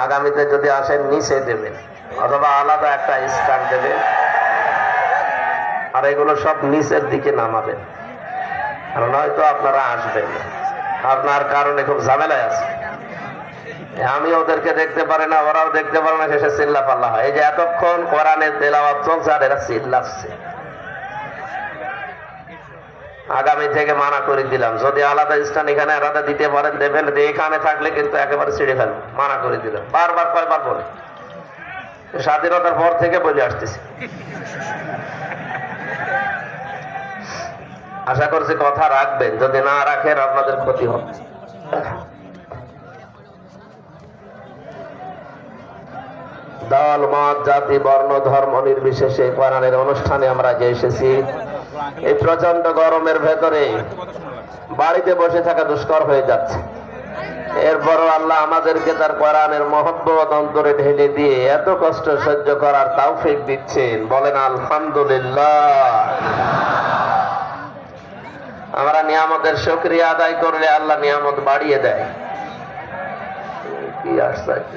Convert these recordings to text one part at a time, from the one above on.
আগামীতে যদি আসেন নিচে দেবেন অথবা আলাদা একটা স্টার দেবেন, আর এগুলো সব নিচের দিকে নামাবেন, আর নয়তো আপনারা আসবেন না। আপনার কারণে খুব ঝামেলায় আছে। আমি ওদেরকে দেখতে পারি না, ওরাও দেখতে পারে না, শেষে চিল্লা পাল্লা হয়। এই যে এতক্ষণ কোরআনের তেলাওয়াত চলছে আর এরা চিল্লাচ্ছে। আগামী থেকে মানা করে দিলাম, যদি আলাদা স্থান এখানে আলাদা দিতে পারেন দেবেন, এখানে থাকলে কিন্তু একেবারে ছিঁড়ে ফেলবো, মানা করে দিলাম। বারবার কয়বার বলে, স্বাধীনতার পর থেকে বলে আসতেছি। আশা করছি কথা রাখবেন, যদি না রাখেন আপনাদের ক্ষতি হবে। দল, মত, জাতি, বর্ণ, ধর্ম নির্বিশেষে কোরআনের অনুষ্ঠানে আমরা যে এসেছি, এই প্রচন্ড গরমের ভেতরে বাড়িতে বসে থাকা দুষ্কর হয়ে যাচ্ছে। এরপরও আল্লাহ আমাদেরকে তার কোরআনের মহব্বত অন্তরে ঢেলে দিয়ে এত কষ্ট সহ্য করার তৌফিক দিচ্ছেন। বলেন আলহামদুলিল্লাহ। আমরা নিয়ামতের শুকরিয়া আদায় করলে আল্লাহ নিয়ামত বাড়িয়ে দেয়। কি আশ্চর্য!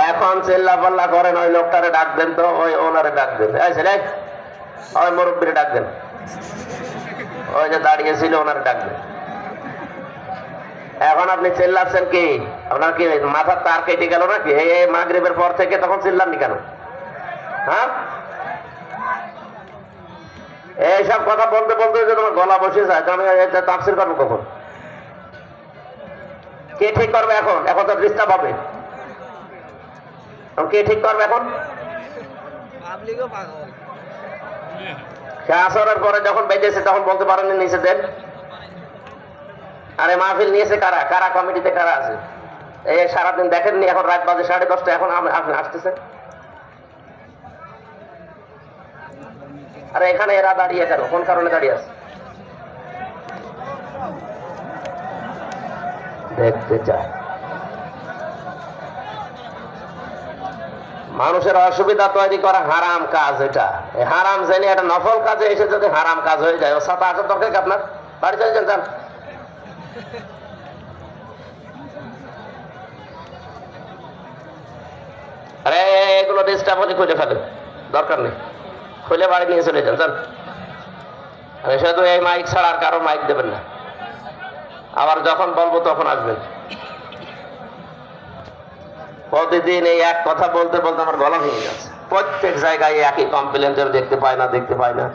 এখন চিল্লা পাল্লা করেন, ওই লোকটারে ডাক দেন তো, ওই ওনারে ডাক দেন, ওই মুরব্বীরে ডাক দেন, ওই যে দাঁড়িয়েছিল ওনারে ডাক দেন। এখন আপনি চিল্লাচ্ছেন কি? আপনার কি মাথার তার কেটে গেল নাকি? এই মাগরিবের পর থেকে তখন চিল্লাননি কেন? হ্যাঁ, এইসব কথা বলতে বলতে যে তোমার গলা বসে যায়, আমি তাফসীর করবো কখন? কে ঠিক করবে এখন? এখন তো ডিস্টার্ব হবে। কে ঠিক করবে এখন? আসরের পরে যখন বেজেছে তখন বলতে পারেননি নিচে দেন। আরে মাহফিল নিয়েছে কারা? কারা কমিটিতে কারা আছে? এই সারাদিন দেখেননি? এখন রাত বাজে 10:30, এখন আপনি আসতেছে। আরে এখানে এরা দাঁড়িয়ে কেন? কোন কারণে দাঁড়িয়ে আছে? দেখতে চায়। মানুষের অসুবিধা তৈরি করা হারাম কাজ। এটা হারাম জেনে একটা নফল কাজে এসে যদি হারাম কাজ হয়ে যায়, ও সাথে আসার দরকার কি আপনার? বাড়ি চলে যান। আরে এগুলো ডিস্টার্ব হলে খুলে ফেলেন, দরকার নেই, খুলে বাড়ি নিয়ে চলে যান। শুধু এই মাইক ছাড়া আর কারো মাইক দেবেন না। আবার যখন বলবো তখন আসবেন। প্রতিদিন এই এক কথা বলতে বলতে আমার গলা ভেঙে যাচ্ছে। প্রত্যেক জায়গায় একই কমপ্লেন, দেখতে পায় না।